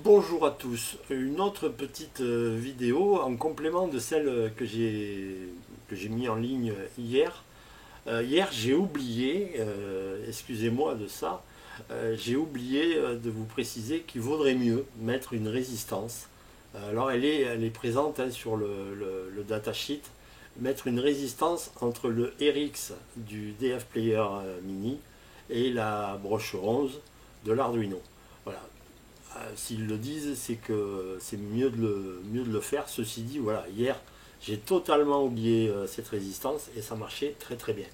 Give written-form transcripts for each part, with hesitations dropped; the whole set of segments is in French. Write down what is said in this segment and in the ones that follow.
Bonjour à tous, une autre petite vidéo en complément de celle que j'ai mis en ligne hier. Hier j'ai oublié, excusez-moi de ça, j'ai oublié de vous préciser qu'il vaudrait mieux mettre une résistance. Alors elle est présente hein, sur le datasheet, mettre une résistance entre le RX du DF Player Mini et la broche 11 de l'Arduino. Voilà, s'ils le disent, c'est que c'est mieux de le faire. Ceci dit, voilà, hier, j'ai totalement oublié cette résistance et ça marchait très très bien.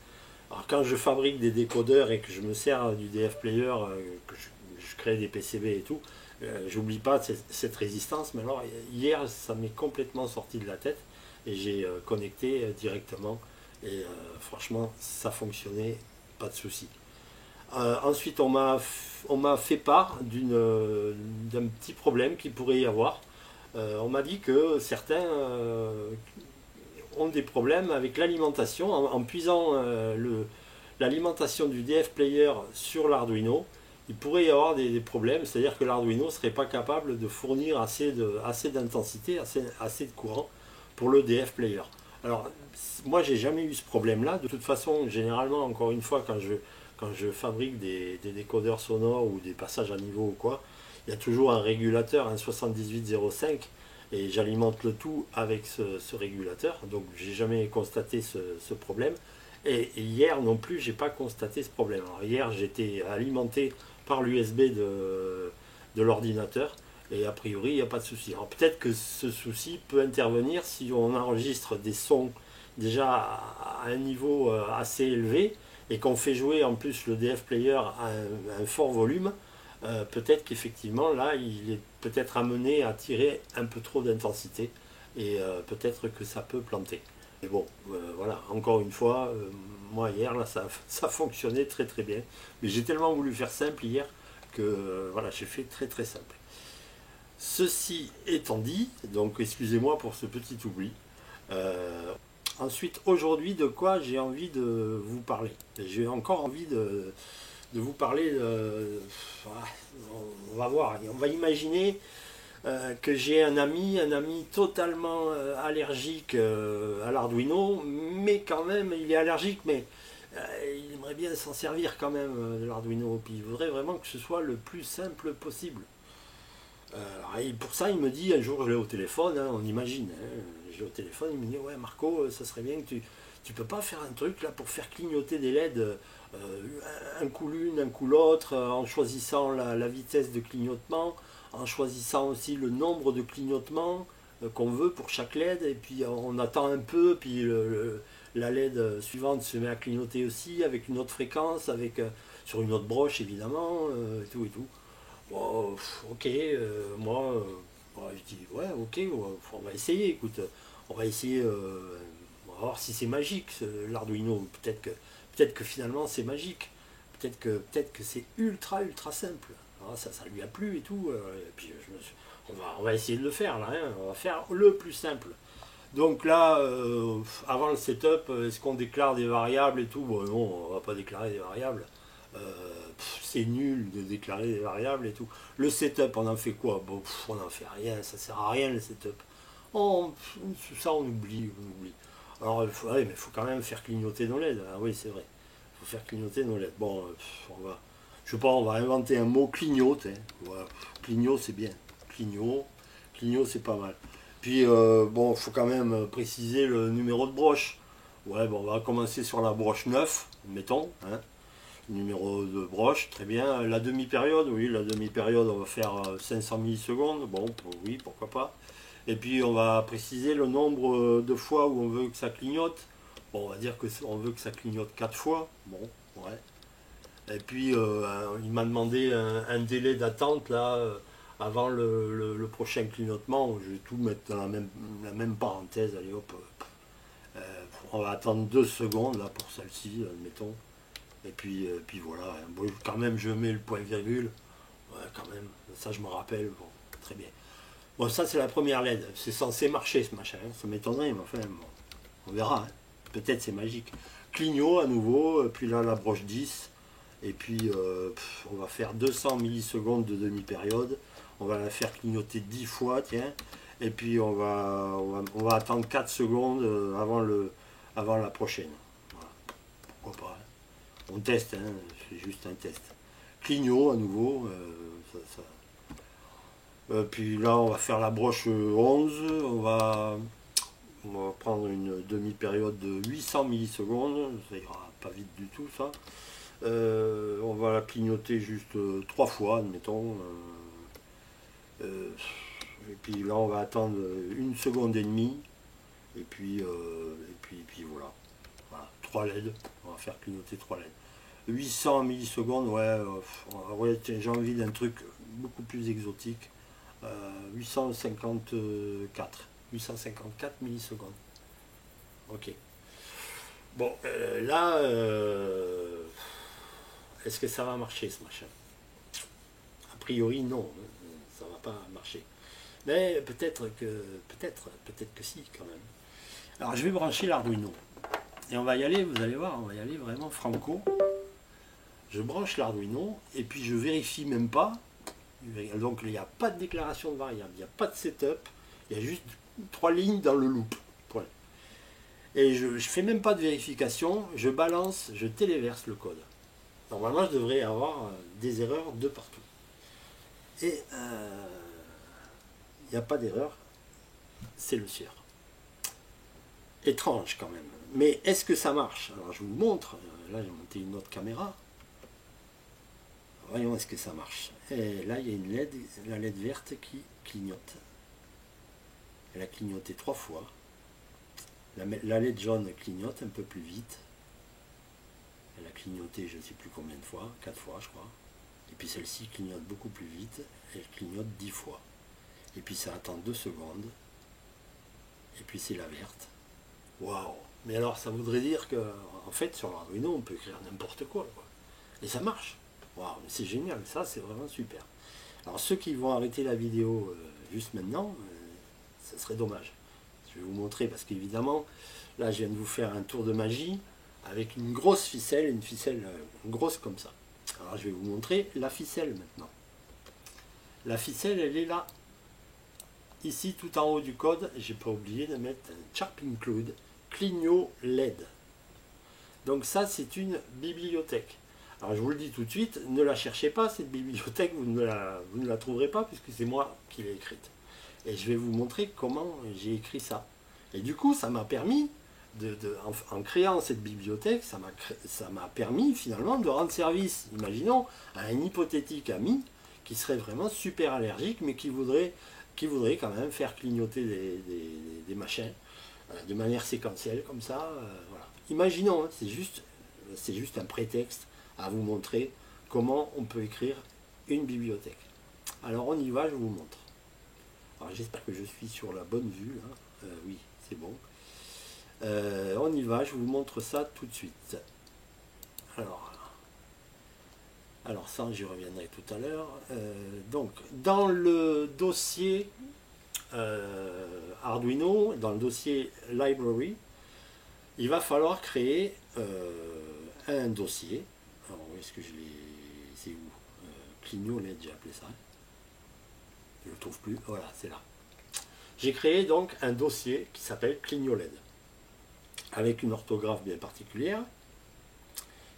Alors quand je fabrique des décodeurs et que je me sers du DF Player, que je crée des PCB et tout, j'oublie pas cette résistance. Mais alors hier, ça m'est complètement sorti de la tête et j'ai connecté directement et franchement, ça fonctionnait, pas de souci. Ensuite, on m'a fait part d'un petit problème qu'il pourrait y avoir. On m'a dit que certains ont des problèmes avec l'alimentation. En puisant l'alimentation du DF Player sur l'Arduino, il pourrait y avoir des problèmes, c'est-à-dire que l'Arduino ne serait pas capable de fournir assez d'intensité, assez de courant pour le DF Player. Alors, moi, j'ai jamais eu ce problème-là. De toute façon, généralement, encore une fois, quand je fabrique des décodeurs sonores ou des passages à niveau ou quoi, il y a toujours un régulateur, un 7805, et j'alimente le tout avec ce régulateur. Donc j'ai jamais constaté ce problème. Et hier non plus, j'ai pas constaté ce problème. Alors hier, j'étais alimenté par l'USB de l'ordinateur. Et a priori, il n'y a pas de souci. Alors peut-être que ce souci peut intervenir si on enregistre des sons déjà à un niveau assez élevé et qu'on fait jouer en plus le DF Player à un fort volume. Peut-être qu'effectivement là il est peut-être amené à tirer un peu trop d'intensité et peut-être que ça peut planter. Mais bon, voilà, encore une fois, moi hier là ça fonctionnait très très bien. Mais j'ai tellement voulu faire simple hier que voilà, j'ai fait très très simple. Ceci étant dit, donc excusez-moi pour ce petit oubli. Euh, Ensuite, aujourd'hui, de quoi j'ai envie de vous parler? J'ai encore envie de vous parler on va voir, on va imaginer que j'ai un ami totalement allergique à l'Arduino, mais quand même, il est allergique, mais il aimerait bien s'en servir quand même de l'Arduino, puis il voudrait vraiment que ce soit le plus simple possible. Et pour ça, il me dit, un jour, je l'ai au téléphone, hein, on imagine, hein, j'ai au téléphone, il me dit, ouais Marco, ça serait bien que tu peux pas faire un truc là pour faire clignoter des LED, un coup l'une, un coup l'autre, en choisissant la vitesse de clignotement, en choisissant aussi le nombre de clignotements qu'on veut pour chaque LED, et puis on attend un peu, puis la LED suivante se met à clignoter aussi, avec une autre fréquence, sur une autre broche évidemment, et tout et tout. Bon, ok, moi, ouais, je dis ouais, ok, ouais, on va essayer, écoute, on va essayer, on va voir si c'est magique, l'Arduino. Peut-être que finalement c'est magique, peut-être que c'est ultra ultra simple. Alors, ça lui a plu et tout, et puis on va essayer de le faire là, hein, on va faire le plus simple. Donc là, avant le setup, est-ce qu'on déclare des variables et tout? Bon, non, on va pas déclarer des variables. Euh, c'est nul de déclarer des variables et tout. Le setup, on en fait quoi? Bon, on n'en fait rien, ça sert à rien le setup. Ça, on oublie. Alors, ouais, mais il faut quand même faire clignoter nos LED. Ah oui, c'est vrai. Il faut faire clignoter nos LED. Bon, je sais pas, on va inventer un mot clignote. Hein. Voilà. Clignot, c'est bien. Clignot, clignot, c'est pas mal. Puis, bon, il faut quand même préciser le numéro de broche. Ouais, bon, on va commencer sur la broche 9, mettons. Hein. Numéro de broche, très bien. La demi-période, oui, la demi-période, on va faire 500 millisecondes. Bon, oui, pourquoi pas. Et puis, on va préciser le nombre de fois où on veut que ça clignote. Bon, on va dire qu'on veut que ça clignote 4 fois. Bon, ouais. Et puis, il m'a demandé un délai d'attente, là, avant le prochain clignotement. Je vais tout mettre dans la même parenthèse. Allez, hop. Euh, on va attendre 2 secondes, là, pour celle-ci, admettons. Et puis voilà, bon, quand même je mets le point virgule, ouais, quand même, ça je me rappelle, bon, très bien. Bon, ça c'est la première LED, c'est censé marcher ce machin, hein. Ça m'étonnerait, mais enfin, bon, on verra, hein. Peut-être c'est magique. Clignot à nouveau, puis là la broche 10, et puis on va faire 200 millisecondes de demi-période, On va la faire clignoter 10 fois, tiens. Et puis on va attendre 4 secondes avant la prochaine. Voilà. Pourquoi pas, hein. On teste, hein, c'est juste un test. Clignot à nouveau. Puis là, on va faire la broche 11. On va prendre une demi-période de 800 millisecondes. Ça ira pas vite du tout, ça. On va la clignoter juste 3 fois, admettons. Et puis là, on va attendre 1 seconde et demie. Et puis voilà. Voilà. 3 LED. On va faire clignoter 3 LED. 800 millisecondes, ouais, j'ai envie d'un truc beaucoup plus exotique. 854 millisecondes. Ok. Bon, là, est-ce que ça va marcher ce machin? A priori, non, ça va pas marcher. Mais peut-être que si, quand même. Alors, je vais brancher l'Arduino. Et on va y aller, vous allez voir, on va y aller vraiment franco. Je branche l'Arduino et puis je vérifie même pas. Donc il n'y a pas de déclaration de variable, il n'y a pas de setup, il y a juste 3 lignes dans le loop. Point. Et je ne fais même pas de vérification, je balance, je téléverse le code. Normalement je devrais avoir des erreurs de partout. Et il n'y a pas d'erreur, c'est le sieur. Étrange quand même. Mais est-ce que ça marche? Alors je vous montre, là j'ai monté une autre caméra. Voyons est-ce que ça marche. Et là, il y a une LED, la LED verte qui clignote. Elle a clignoté 3 fois. La LED jaune clignote un peu plus vite. Elle a clignoté je ne sais plus combien de fois, 4 fois je crois. Et puis celle-ci clignote beaucoup plus vite. Elle clignote 10 fois. Et puis ça attend 2 secondes. Et puis c'est la verte. Waouh! Mais alors ça voudrait dire que, en fait, sur l'Arduino, on peut écrire n'importe quoi. Et ça marche. Waouh, c'est génial, ça c'est vraiment super. Alors ceux qui vont arrêter la vidéo juste maintenant, ça serait dommage. Je vais vous montrer parce qu'évidemment, là je viens de vous faire un tour de magie avec une grosse ficelle, une ficelle grosse comme ça. Alors je vais vous montrer la ficelle maintenant. La ficelle, elle est là. Ici tout en haut du code, j'ai pas oublié de mettre un Sharp Include Clignot LED. Donc ça c'est une bibliothèque. Alors je vous le dis tout de suite, ne la cherchez pas, cette bibliothèque, vous ne la trouverez pas puisque c'est moi qui l'ai écrite. Et je vais vous montrer comment j'ai écrit ça. Et du coup, ça m'a permis, en créant cette bibliothèque, ça m'a permis finalement de rendre service, imaginons, à un hypothétique ami qui serait vraiment super allergique, mais qui voudrait quand même faire clignoter des machins de manière séquentielle, comme ça. Voilà. Imaginons, hein, c'est juste un prétexte à vous montrer comment on peut écrire une bibliothèque. Alors on y va, je vous montre. Alors j'espère que je suis sur la bonne vue. Hein. Oui, c'est bon. On y va, je vous montre ça tout de suite. Alors ça, j'y reviendrai tout à l'heure. Donc, dans le dossier Arduino, dans le dossier Library, il va falloir créer un dossier. Alors, où est-ce que je l'ai... C'est où Clignot LED, j'ai appelé ça. Je ne le trouve plus. Voilà, c'est là. J'ai créé donc un dossier qui s'appelle Clignot LED, avec une orthographe bien particulière.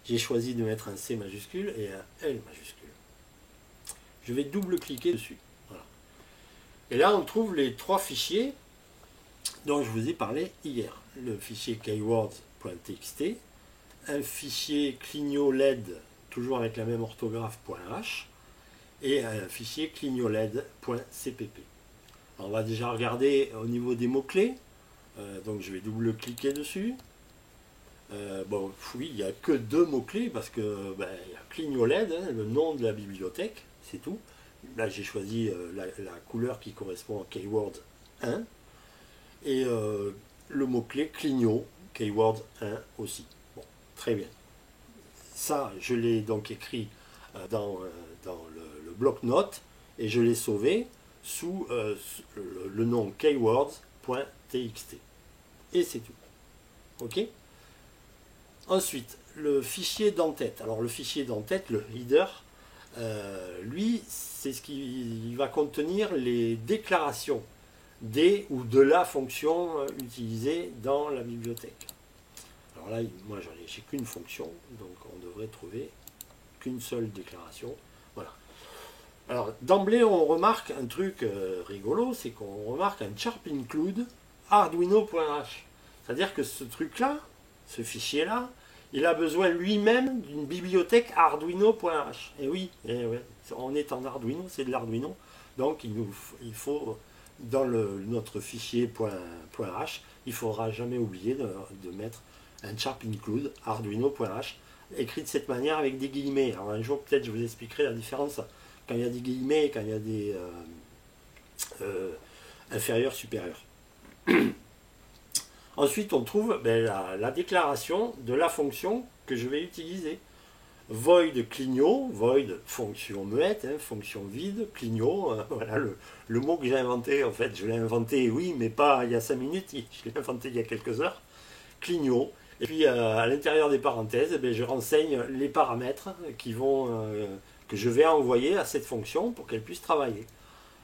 J'ai choisi de mettre un C majuscule et un L majuscule. Je vais double-cliquer dessus. Voilà. Et là, on trouve les 3 fichiers dont je vous ai parlé hier. Le fichier keywords.txt, un fichier Clignot LED, toujours avec la même orthographe, .h, et un fichier clignoled.cpp. On va déjà regarder au niveau des mots-clés. Donc je vais double-cliquer dessus. Bon, oui, il n'y a que 2 mots-clés parce que il y a Clignot LED, hein, le nom de la bibliothèque, c'est tout. Là, j'ai choisi la couleur qui correspond à Keyword 1. Et le mot-clé Clignot, Keyword 1 aussi. Bon, très bien. Ça, je l'ai donc écrit dans le bloc-notes et je l'ai sauvé sous le nom keywords.txt. Et c'est tout. OK? Ensuite, le fichier d'entête. Alors le fichier d'entête, le header, lui, c'est ce qui va contenir les déclarations des ou de la fonction utilisée dans la bibliothèque. Alors là, moi, j'ai qu'une fonction, donc on devrait trouver qu'une seule déclaration. Voilà. Alors, d'emblée, on remarque un truc rigolo, c'est qu'on remarque un sharp include arduino.h. C'est-à-dire que ce truc-là, ce fichier-là, il a besoin lui-même d'une bibliothèque arduino.h. Et oui, ouais, on est en Arduino, c'est de l'Arduino. Donc il faut, dans notre fichier .h, il ne faudra jamais oublier de mettre un sharp include arduino.h, écrit de cette manière avec des guillemets. Alors un jour, peut-être, je vous expliquerai la différence quand il y a des guillemets et quand il y a des inférieurs, supérieurs. Ensuite, on trouve la déclaration de la fonction que je vais utiliser. Void clignot, void fonction muette, hein, fonction vide, clignot, voilà le mot que j'ai inventé. En fait, je l'ai inventé, oui, mais pas il y a 5 minutes, je l'ai inventé il y a quelques heures. Clignot. Et puis à l'intérieur des parenthèses, je renseigne les paramètres que je vais envoyer à cette fonction pour qu'elle puisse travailler.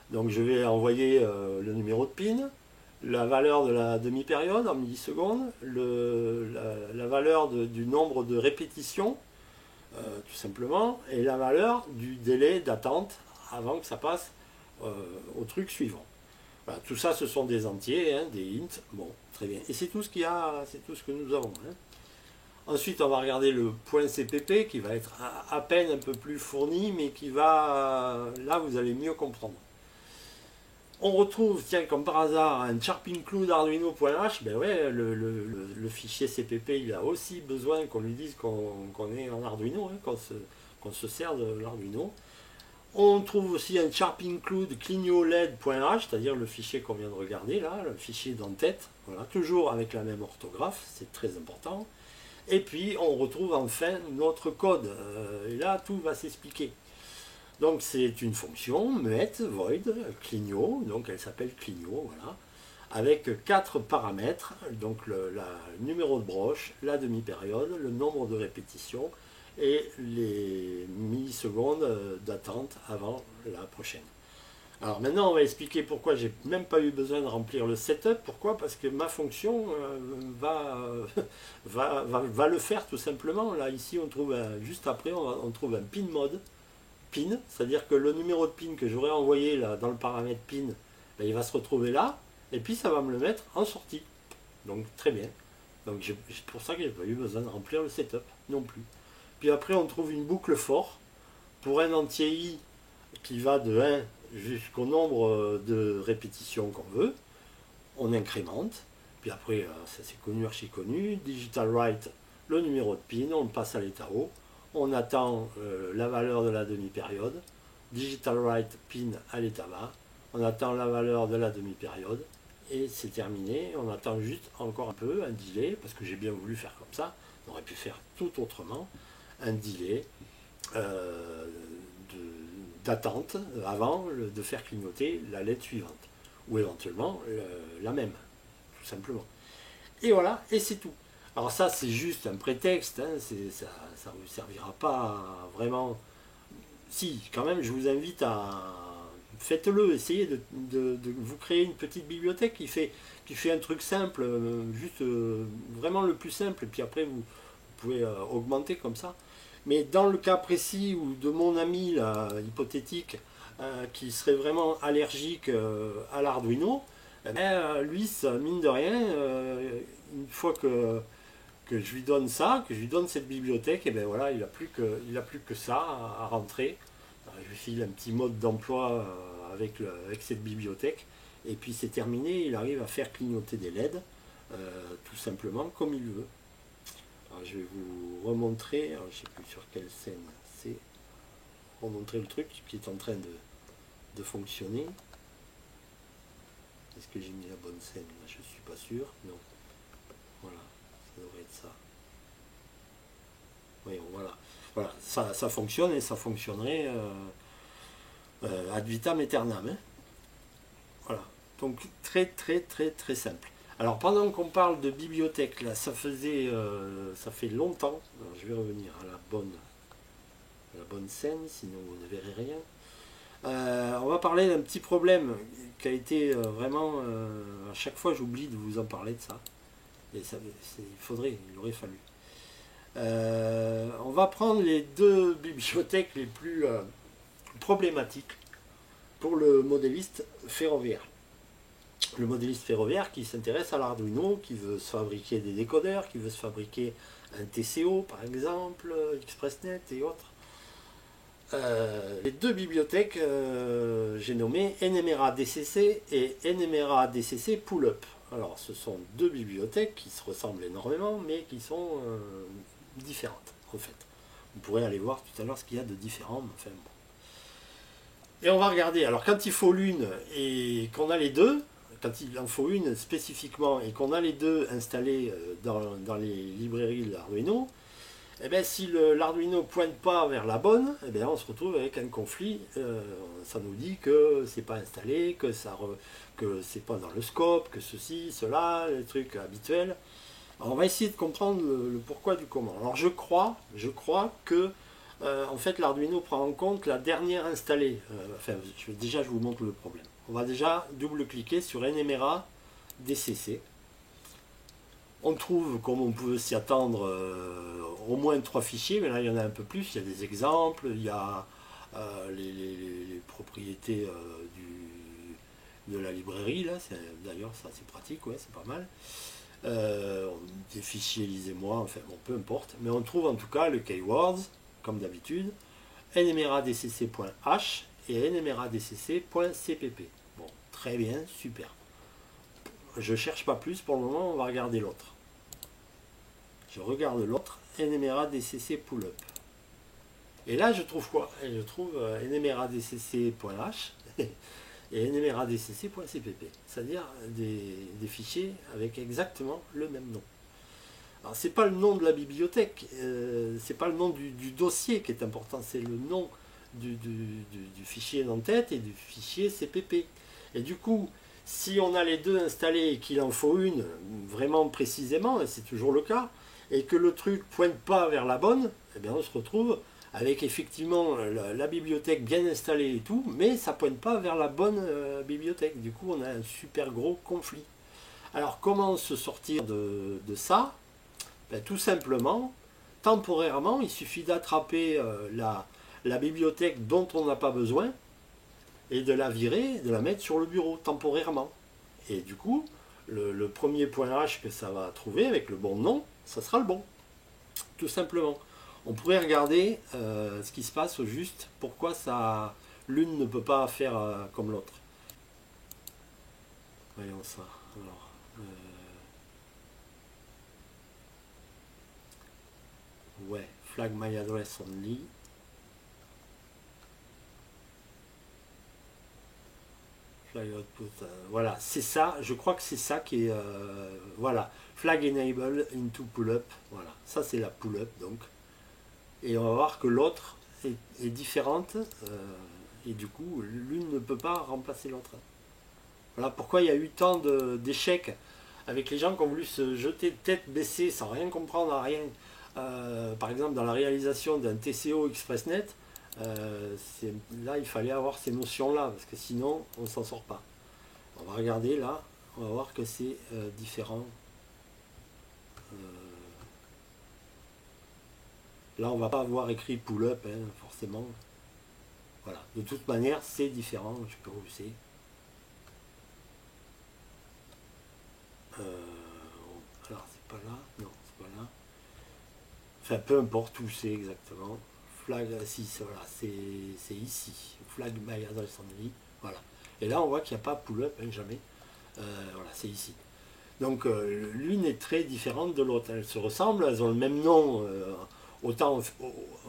Donc je vais envoyer le numéro de pin, la valeur de la demi-période en millisecondes, la valeur du nombre de répétitions, tout simplement, et la valeur du délai d'attente avant que ça passe au truc suivant. Voilà, tout ça, ce sont des entiers, hein, des int. Bon, très bien. Et c'est tout ce qu'il y a, c'est tout ce que nous avons. Hein. Ensuite, on va regarder le point CPP qui va être à peine un peu plus fourni, mais qui va, là, vous allez mieux comprendre. On retrouve, tiens, comme par hasard, un sharp include arduino.h. Ben ouais, le fichier CPP, il a aussi besoin qu'on lui dise qu'on est en Arduino, hein, qu'on se sert de l'Arduino. On trouve aussi un sharp include clignoled.h, c'est-à-dire le fichier qu'on vient de regarder là, le fichier d'en-tête, voilà, toujours avec la même orthographe, c'est très important. Et puis on retrouve enfin notre code, et là tout va s'expliquer. Donc c'est une fonction muette, void, clignot, donc elle s'appelle clignot, voilà, avec 4 paramètres, donc le numéro de broche, la demi-période, le nombre de répétitions et les millisecondes d'attente avant la prochaine. Alors maintenant on va expliquer pourquoi j'ai même pas eu besoin de remplir le setup. Pourquoi? Parce que ma fonction va le faire tout simplement. Là ici on trouve juste après on trouve un pin mode. Pin, c'est-à-dire que le numéro de pin que j'aurais envoyé là, dans le paramètre pin, il va se retrouver là, et puis ça va me le mettre en sortie. Donc très bien. Donc c'est pour ça que j'ai pas eu besoin de remplir le setup non plus. Puis après on trouve une boucle for pour un entier i qui va de 1 jusqu'au nombre de répétitions qu'on veut. On incrémente. Puis après, ça c'est connu, archi connu, digital write, le numéro de pin, on le passe à l'état haut. On attend la valeur de la demi-période, digital write pin à l'état bas, on attend la valeur de la demi-période, et c'est terminé. On attend juste encore un peu, un delay, parce que j'ai bien voulu faire comme ça, on aurait pu faire tout autrement, un delay d'attente avant de faire clignoter la lettre suivante, ou éventuellement la même, tout simplement. Et voilà, et c'est tout. Alors ça, c'est juste un prétexte, hein, ça ne vous servira pas vraiment. Si, quand même, je vous invite à... Faites-le, essayez de vous créer une petite bibliothèque qui fait un truc simple, juste vraiment le plus simple, et puis après, vous pouvez augmenter comme ça. Mais dans le cas précis ou de mon ami là, hypothétique, qui serait vraiment allergique à l'Arduino, lui, ça, mine de rien, une fois que je lui donne ça, que je lui donne cette bibliothèque, et bien voilà, il n'a plus que ça à rentrer. Je lui file un petit mode d'emploi avec cette bibliothèque, et puis c'est terminé, il arrive à faire clignoter des LED, tout simplement comme il veut. Alors, je vais vous remontrer, je ne sais plus sur quelle scène c'est, remontrer le truc qui est en train de fonctionner. Est-ce que j'ai mis la bonne scène? Je ne suis pas sûr, non. Voilà. Ça devrait être ça. Oui, voilà. Voilà, ça fonctionne et ça fonctionnerait ad vitam aeternam. Hein. Voilà. Donc très très très très simple. Alors pendant qu'on parle de bibliothèque, là, ça fait longtemps. Alors, je vais revenir à la bonne la bonne scène, sinon vous ne verrez rien. On va parler d'un petit problème qui a été vraiment... à chaque fois j'oublie de vous en parler de ça. Et ça, il aurait fallu. On va prendre les deux bibliothèques les plus problématiques pour le modéliste ferroviaire. Le modéliste ferroviaire qui s'intéresse à l'Arduino, qui veut se fabriquer des décodeurs, qui veut se fabriquer un TCO par exemple, ExpressNet et autres. Les deux bibliothèques, j'ai nommé NMRA DCC et NMRA DCC Pull-up. Alors ce sont deux bibliothèques qui se ressemblent énormément mais qui sont différentes en fait. On pourrait aller voir tout à l'heure ce qu'il y a de différent. Enfin, bon. Et on va regarder, alors quand il faut l'une et qu'on a les deux, quand il en faut une spécifiquement et qu'on a les deux installés dans les librairies de l'Arduino, eh bien, si l'Arduino ne pointe pas vers la bonne, eh bien, on se retrouve avec un conflit. Ça nous dit que c'est pas installé, que c'est pas dans le scope, que ceci, cela, les trucs habituels. Alors, on va essayer de comprendre le pourquoi du comment. Alors je crois que en fait l'Arduino prend en compte la dernière installée. Déjà je vous montre le problème. On va déjà double-cliquer sur NMRA DCC. On trouve, comme on pouvait s'y attendre, au moins 3 fichiers, mais là il y en a un peu plus. Il y a des exemples, il y a les propriétés de la librairie. D'ailleurs, ça c'est pratique, ouais, c'est pas mal. Des fichiers, lisez-moi, enfin bon, peu importe. Mais on trouve en tout cas le keywords, comme d'habitude, nmradcc.h et nmradcc.cpp. Bon, très bien, super. Je cherche pas plus pour le moment, on va regarder l'autre. Je regarde l'autre, NMRA-DCC Pull-up. Et là, je trouve quoi? Et je trouve NMRA-DCC.h et NMRA-DCC.cpp. C'est-à-dire des fichiers avec exactement le même nom. Alors, c'est pas le nom de la bibliothèque, c'est pas le nom du dossier qui est important, c'est le nom du fichier d'entête et du fichier CPP. Et du coup, si on a les deux installés et qu'il en faut une vraiment précisément, et c'est toujours le cas, et que le truc pointe pas vers la bonne, eh bien on se retrouve avec effectivement la bibliothèque bien installée et tout, mais ça pointe pas vers la bonne bibliothèque. Du coup, on a un super gros conflit. Alors, comment se sortir de ça? Ben, tout simplement, temporairement, il suffit d'attraper la bibliothèque dont on n'a pas besoin, et de la virer, de la mettre sur le bureau temporairement. Et du coup, le premier point H que ça va trouver avec le bon nom, ça sera le bon. Tout simplement. On pourrait regarder ce qui se passe au juste, pourquoi l'une ne peut pas faire comme l'autre. Voyons ça. Alors, ouais, flag my address only. Voilà, c'est ça, je crois que c'est ça qui est... voilà, flag enable into pull-up, voilà, ça c'est la pull-up donc. Et on va voir que l'autre est différente, et du coup, l'une ne peut pas remplacer l'autre. Voilà pourquoi il y a eu tant d'échecs avec les gens qui ont voulu se jeter tête baissée sans rien comprendre à rien. Par exemple, dans la réalisation d'un TCO ExpressNet, là il fallait avoir ces notions là parce que sinon on ne s'en sort pas. On va regarder là, on va voir que c'est différent. Là on va pas avoir écrit pull-up hein, forcément. Voilà, de toute manière c'est différent, je peux vous laisser. Alors c'est pas là, non c'est pas là. Enfin peu importe où c'est exactement. Flag, si voilà, c'est ici, flag my address only, voilà. Et là on voit qu'il n'y a pas pull-up, hein, jamais. Voilà, c'est ici. Donc l'une est très différente de l'autre. Elles se ressemblent, elles ont le même nom, autant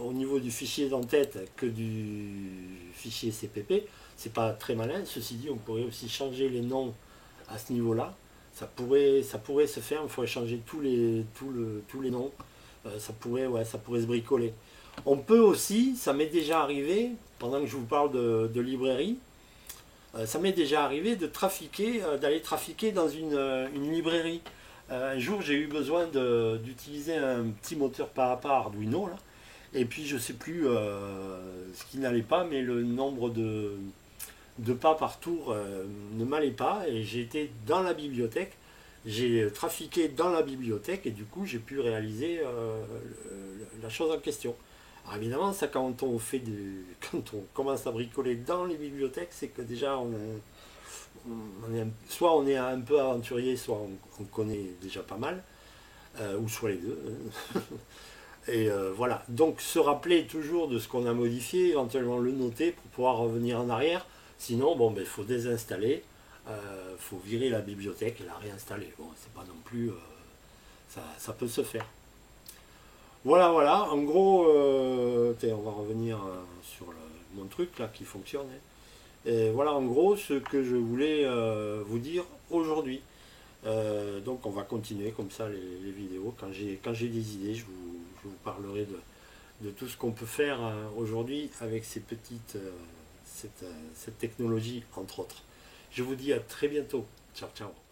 au niveau du fichier d'entête que du fichier CPP. C'est pas très malin. Ceci dit, on pourrait aussi changer les noms à ce niveau-là. Ça pourrait se faire. Il faudrait changer tous les noms. Ça pourrait se bricoler. On peut aussi, ça m'est déjà arrivé, pendant que je vous parle de librairie, ça m'est déjà arrivé d'aller trafiquer dans une librairie. Un jour, j'ai eu besoin d'utiliser un petit moteur par Arduino, là, Et puis je sais plus ce qui n'allait pas, mais le nombre de pas par tour ne m'allait pas. Et j'ai été dans la bibliothèque, j'ai trafiqué dans la bibliothèque et du coup j'ai pu réaliser la chose en question. Alors évidemment, ça quand on fait quand on commence à bricoler dans les bibliothèques, c'est que déjà soit on est un peu aventurier, soit on connaît déjà pas mal, ou soit les deux. Et voilà, donc se rappeler toujours de ce qu'on a modifié, éventuellement le noter pour pouvoir revenir en arrière. Sinon, bon, ben, faut désinstaller, faut virer la bibliothèque et la réinstaller. Bon, c'est pas non plus, ça peut se faire. Voilà, voilà. En gros, tiens, on va revenir sur mon truc là qui fonctionne, hein. Et voilà, en gros, ce que je voulais vous dire aujourd'hui. Donc, on va continuer comme ça les vidéos. Quand j'ai des idées, je vous parlerai de tout ce qu'on peut faire aujourd'hui avec cette technologie, entre autres. Je vous dis à très bientôt. Ciao, ciao.